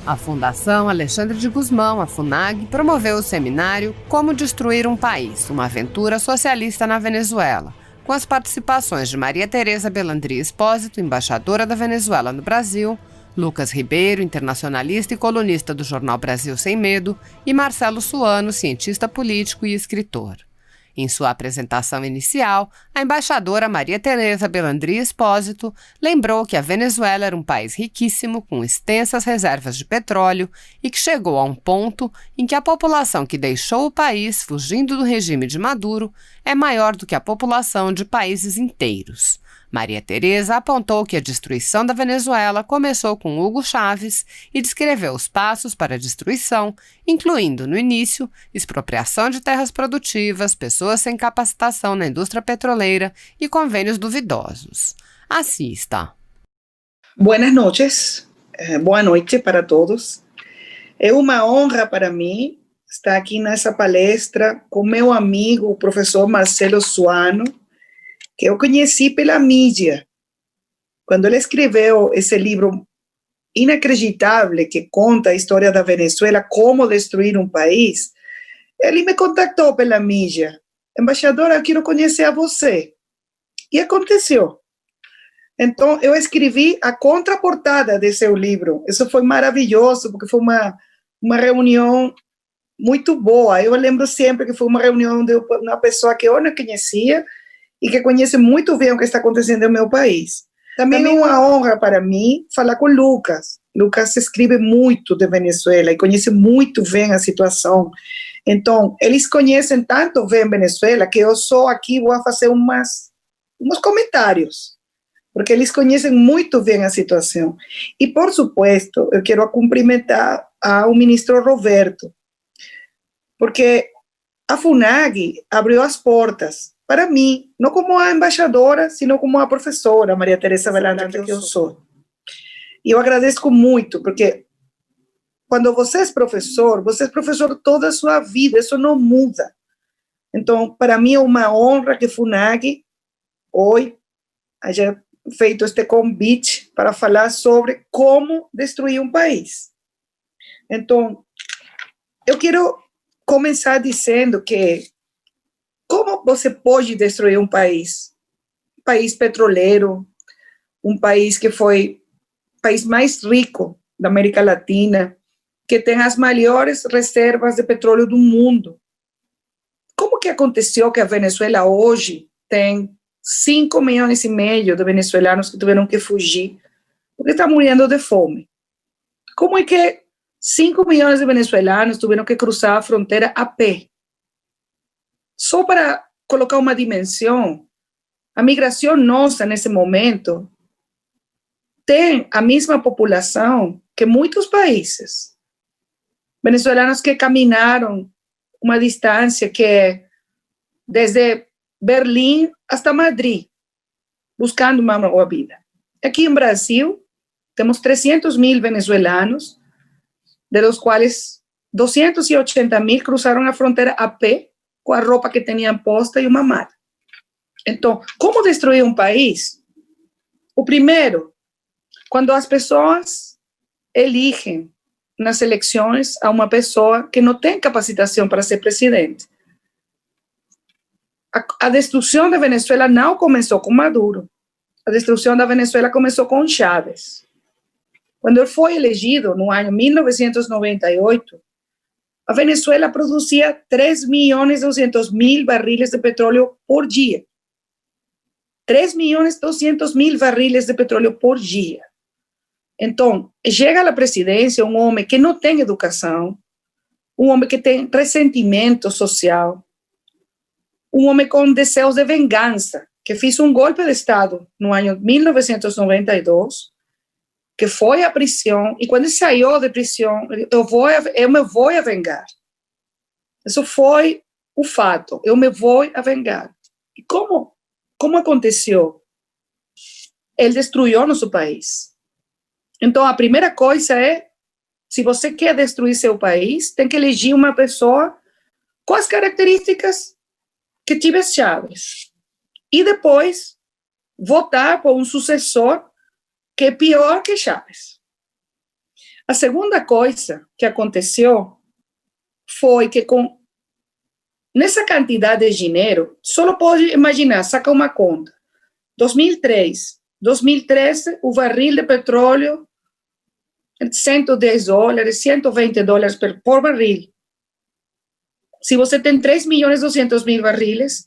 A Fundação Alexandre de Gusmão, a FUNAG, promoveu o seminário Como Destruir um País, uma aventura socialista na Venezuela, com as participações de Maria Tereza Belandri Espósito, embaixadora da Venezuela no Brasil, Lucas Ribeiro, internacionalista e colunista do jornal Brasil Sem Medo, e Marcelo Suano, cientista político e escritor. Em sua apresentação inicial, a embaixadora Maria Tereza Belandri Espósito lembrou que a Venezuela era um país riquíssimo, com extensas reservas de petróleo e que chegou a um ponto em que a população que deixou o país, fugindo do regime de Maduro, é maior do que a população de países inteiros. Maria Tereza apontou que a destruição da Venezuela começou com Hugo Chávez e descreveu os passos para a destruição, incluindo, no início, expropriação de terras produtivas, pessoas sem capacitação na indústria petroleira e convênios duvidosos. Assista. Buenas noches, boa noite para todos. É uma honra para mim estar aqui nessa palestra com meu amigo, o professor Marcelo Suano, que eu conheci pela mídia. Quando ele escreveu esse livro inacreditável que conta a história da Venezuela, como destruir um país, ele me contactou pela mídia. Embaixadora, eu quero conhecer a você. E aconteceu. Então, eu escrevi a contraportada desse seu livro. Isso foi maravilhoso, porque foi uma reunião muito boa. Eu lembro sempre que foi uma reunião de uma pessoa que eu não conhecia e que conhece muito bem o que está acontecendo no meu país. Também é uma honra para mim falar com o Lucas. Lucas escreve muito de Venezuela e conhece muito bem a situação. Então, eles conhecem tanto bem Venezuela que eu só aqui vou fazer uns comentários, porque eles conhecem muito bem a situação. E, por supuesto, eu quero cumprimentar ao ministro Roberto, porque a FUNAG abriu as portas para mim, não como a embaixadora, sino como a professora Maria Tereza Belandri, que eu sou. E eu agradeço muito, porque quando você é professor toda a sua vida, isso não muda. Então, para mim é uma honra que a FUNAG hoje haja feito este convite para falar sobre como destruir um país. Então, eu quero começar dizendo que como você pode destruir um país? Um país petroleiro, um país que foi o país mais rico da América Latina, que tem as maiores reservas de petróleo do mundo. Como que aconteceu que a Venezuela hoje tem 5,5 milhões de venezuelanos que tiveram que fugir porque estão morrendo de fome? Como é que 5 milhões de venezuelanos tiveram que cruzar a fronteira a pé? Só para colocar uma dimensão, a migração nossa, nesse momento, tem a mesma população que muitos países. Venezuelanos que caminaram uma distância que é desde Berlim até Madrid, buscando uma boa vida. Aqui em Brasil, temos 300 mil venezuelanos, de los quais 280 mil cruzaram a fronteira a pé, com a roupa que tinham posta e uma mala. Então, como destruir um país? O primeiro, quando as pessoas elegem nas eleições a uma pessoa que não tem capacitação para ser presidente. A destruição da Venezuela não começou com Maduro. A destruição da Venezuela começou com Chávez. Quando ele foi elegido no ano 1998, a Venezuela produzia 3.200.000 barriles de petróleo por dia. 3.200.000 barriles de petróleo por dia. Então, chega à presidência um homem que não tem educação, um homem que tem ressentimento social, um homem com desejos de vingança, que fez um golpe de Estado no ano 1992, que foi à prisão, e quando ele saiu de prisão, eu me vou a vingar. Isso foi o fato, eu me vou a vingar. E como aconteceu? Ele destruiu nosso país. Então, a primeira coisa é, se você quer destruir seu país, tem que eleger uma pessoa com as características que tive Chávez. E depois, votar por um sucessor que é pior que Chávez. A segunda coisa que aconteceu foi que nessa quantidade de dinheiro, só pode imaginar, saca uma conta. 2003, 2013, o barril de petróleo, $110, $120 por barril. Se você tem 3.200.000 barriles,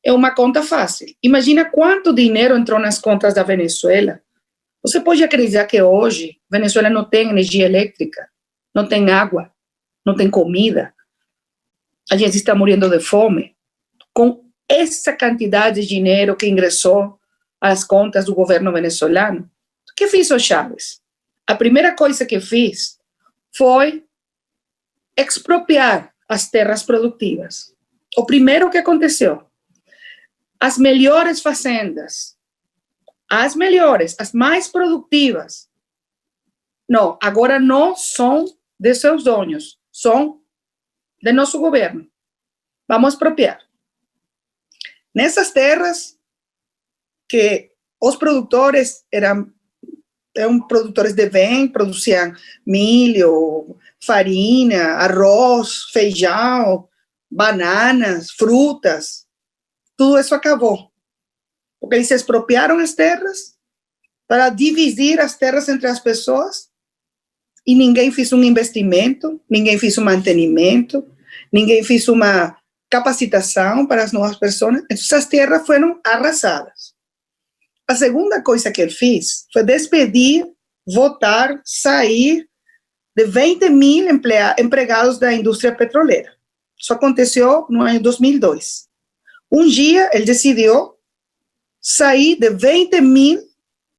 é uma conta fácil. Imagina quanto dinheiro entrou nas contas da Venezuela. Você pode acreditar que hoje a Venezuela não tem energia elétrica, não tem água, não tem comida. A gente está morrendo de fome. Com essa quantidade de dinheiro que ingressou às contas do governo venezuelano, o que fez o Chávez? A primeira coisa que fez foi expropriar as terras produtivas. O primeiro que aconteceu, as melhores fazendas, as melhores, as mais produtivas, não, agora não são de seus donos, são de nosso governo. Vamos expropriar. Nessas terras que os produtores eram produtores de bem, produziam milho, farinha, arroz, feijão, bananas, frutas, tudo isso acabou. Porque eles expropriaram as terras para dividir as terras entre as pessoas e ninguém fez um investimento, ninguém fez um mantenimento, ninguém fez uma capacitação para as novas pessoas. Então, essas terras foram arrasadas. A segunda coisa que ele fez foi despedir, votar, sair de 20.000 empregados da indústria petroleira. Isso aconteceu no ano 2002. Um dia, ele decidiu sair de 20.000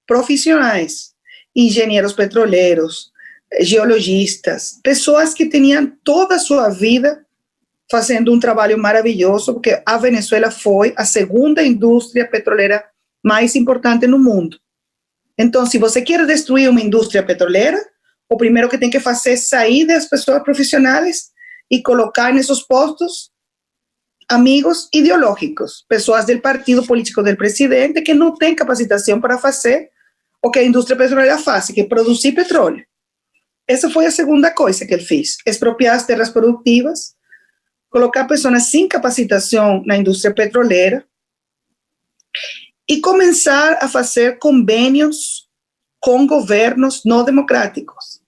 profissionais, engenheiros petroleiros, geologistas, pessoas que tinham toda a sua vida fazendo um trabalho maravilhoso, porque a Venezuela foi a segunda indústria petroleira mais importante no mundo. Então, se você quer destruir uma indústria petroleira, o primeiro que tem que fazer é sair das pessoas profissionais e colocar nesses postos amigos ideológicos, pessoas do partido político do presidente que não têm capacitação para fazer o que a indústria petroleira faz, que é produzir petróleo. Essa foi a segunda coisa que ele fez, expropriar as terras produtivas, colocar pessoas sem capacitação na indústria petroleira e começar a fazer convênios com governos não democráticos.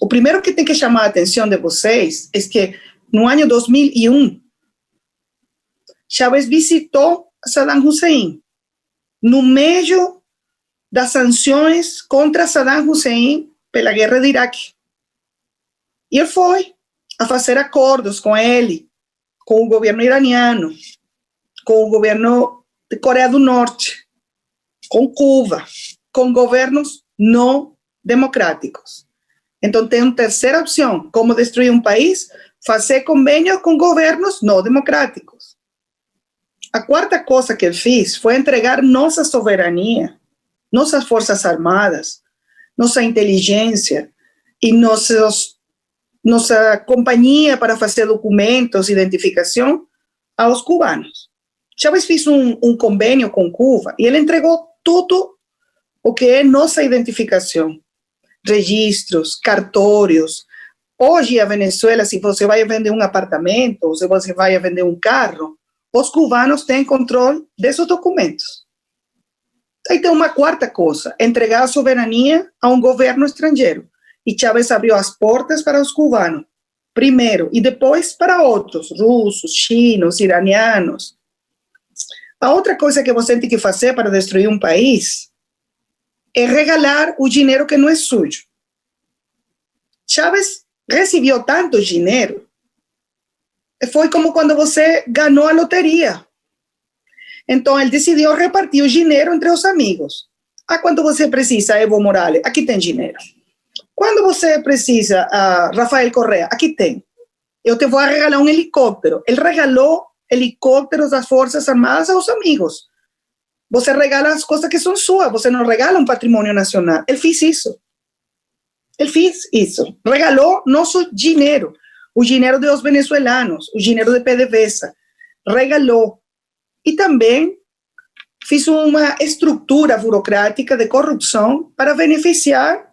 O primeiro que tem que chamar a atenção de vocês é que no ano 2001, Chávez visitou Saddam Hussein no meio das sanções contra Saddam Hussein pela guerra de Iraque. E ele foi a fazer acordos com ele, com o governo iraniano, com o governo de Coreia do Norte, com Cuba, com governos não democráticos. Então, tem uma terceira opção, como destruir um país, fazer convênio com governos não democráticos. A quarta coisa que ele fez foi entregar nossa soberania, nossas forças armadas, nossa inteligência e nossa companhia para fazer documentos, identificação aos cubanos. Chávez fez um convênio com Cuba e ele entregou tudo o que é nossa identificação, registros, cartórios. Hoje, a Venezuela, se você vai vender um apartamento, ou se você vai vender um carro, os cubanos têm controle desses documentos. Aí tem uma quarta coisa, entregar a soberania a um governo estrangeiro. E Chávez abriu as portas para os cubanos, primeiro, e depois para outros, russos, chinos, iranianos. A outra coisa que você tem que fazer para destruir um país é regalar o dinheiro que não é sujo. Chávez recebeu tanto dinheiro, foi como quando você ganhou a loteria. Então, ele decidiu repartir o dinheiro entre os amigos. Quando você precisa, Evo Morales, aqui tem dinheiro. Quando você precisa, Rafael Correa, aqui tem. Eu te vou regalar um helicóptero. Ele regalou helicópteros das Forças Armadas aos amigos. Você regala as coisas que são suas, você não regala um patrimônio nacional. Ele fez isso. Ele fez isso. Regalou nosso dinheiro, o dinheiro dos venezuelanos, o dinheiro de PDVSA. Regalou. E também fez uma estrutura burocrática de corrupção para beneficiar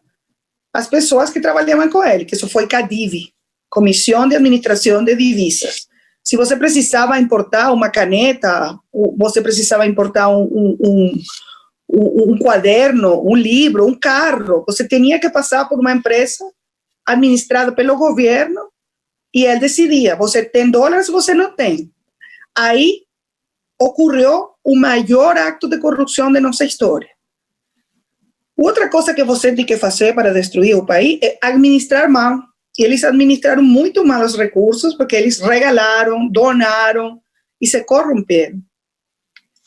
as pessoas que trabalhavam com ele, que isso foi CADIV, Comissão de Administração de Divisas. Se você precisava importar uma caneta, você precisava importar um caderno, um livro, um carro, você tinha que passar por uma empresa administrada pelo governo e ele decidia, você tem dólares ou você não tem. Aí ocorreu o maior acto de corrupção da nossa história. Outra coisa que você tem que fazer para destruir o país é administrar mal. E eles administraram muito mal os recursos porque eles regalaram, donaram e se corromperam.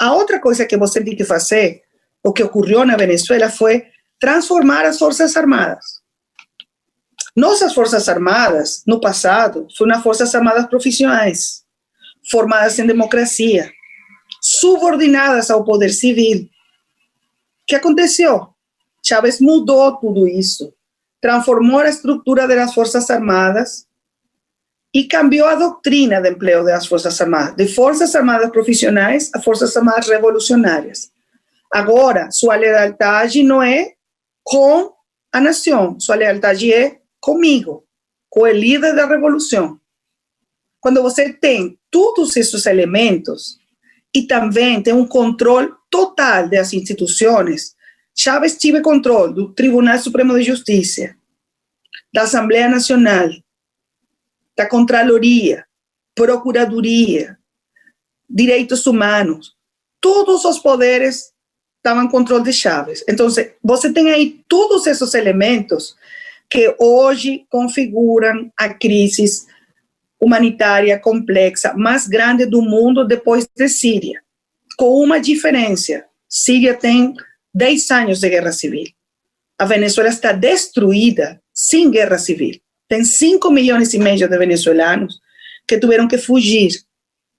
A outra coisa que você tem que fazer, o que ocorreu na Venezuela, foi transformar as Forças Armadas. Nossas Forças Armadas, no passado, foram Forças Armadas profissionais, formadas em democracia, subordinadas ao poder civil. O que aconteceu? Chávez mudou tudo isso, transformou a estrutura das Forças Armadas e cambiou a doutrina de emprego das Forças Armadas, de Forças Armadas profissionais a Forças Armadas revolucionárias. Agora, sua lealdade não é com a nação, sua lealdade é comigo, com o líder da revolução. Quando você tem todos esses elementos e também tem um controle total das instituições, Chávez tive controle do Tribunal Supremo de Justiça, da Assembleia Nacional, da Contraloria, Procuradoria, Direitos Humanos. Todos os poderes estavam em controle de Chávez. Então, você tem aí todos esses elementos que hoje configuram a crise humanitária complexa mais grande do mundo depois de Síria, com uma diferença. Síria tem 10 anos de guerra civil. A Venezuela está destruída sem guerra civil. Tem 5,5 milhões de venezuelanos que tiveram que fugir.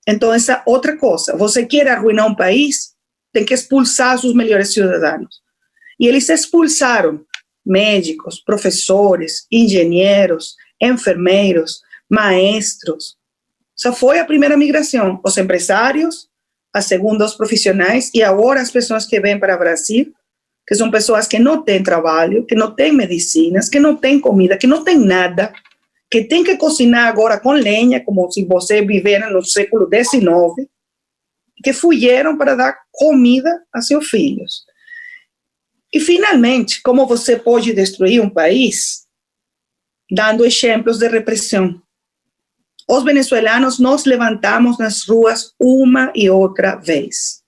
Então, essa outra coisa. Você quer arruinar um país, tem que expulsar seus melhores cidadãos. E eles expulsaram médicos, professores, engenheiros, enfermeiros, maestros. Essa foi a primeira migração. Os empresários, a segunda os profissionais e agora as pessoas que vêm para o Brasil, que são pessoas que não têm trabalho, que não têm medicinas, que não têm comida, que não têm nada, que têm que cozinhar agora com lenha, como se você vivesse no século XIX, que fugiram para dar comida a seus filhos. E, finalmente, como você pode destruir um país? Dando exemplos de repressão. Os venezuelanos nos levantamos nas ruas uma e outra vez.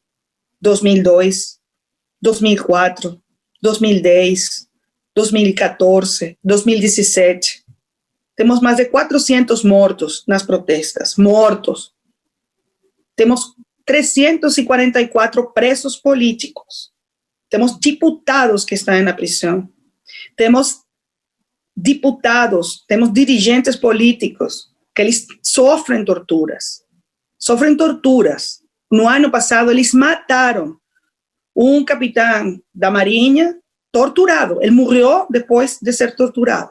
2002, 2004, 2010, 2014, 2017. Temos mais de 400 mortos nas protestas. Mortos. Temos 344 presos políticos. Temos diputados que estão na prisão. Temos diputados, temos dirigentes políticos que eles sofrem torturas. Sofrem torturas. No ano passado, eles mataram um capitão da Marinha torturado. Ele morreu depois de ser torturado.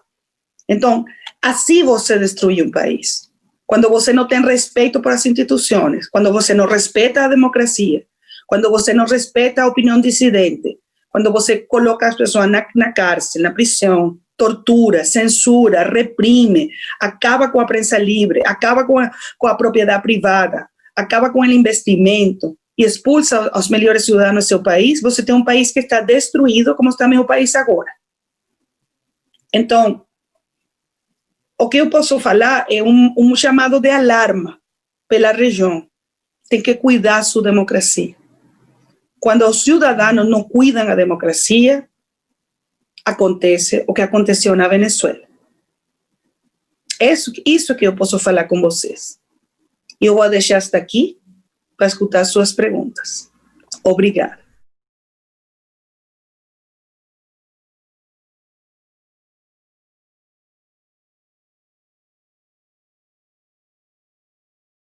Então, assim você destrui um país. Quando você não tem respeito por as instituições, quando você não respeita a democracia, quando você não respeita a opinião dissidente, quando você coloca as pessoas na cárcel, na prisão, tortura, censura, reprime, acaba com a prensa livre, acaba com a propriedade privada, acaba com o investimento e expulsa os melhores cidadãos do seu país, você tem um país que está destruído, como está meu país agora. Então, o que eu posso falar é um chamado de alarma pela região. Tem que cuidar sua democracia. Quando os cidadãos não cuidam da democracia, acontece o que aconteceu na Venezuela. Isso que eu posso falar com vocês. Eu vou deixar hasta aqui para escutar suas perguntas. Obrigada.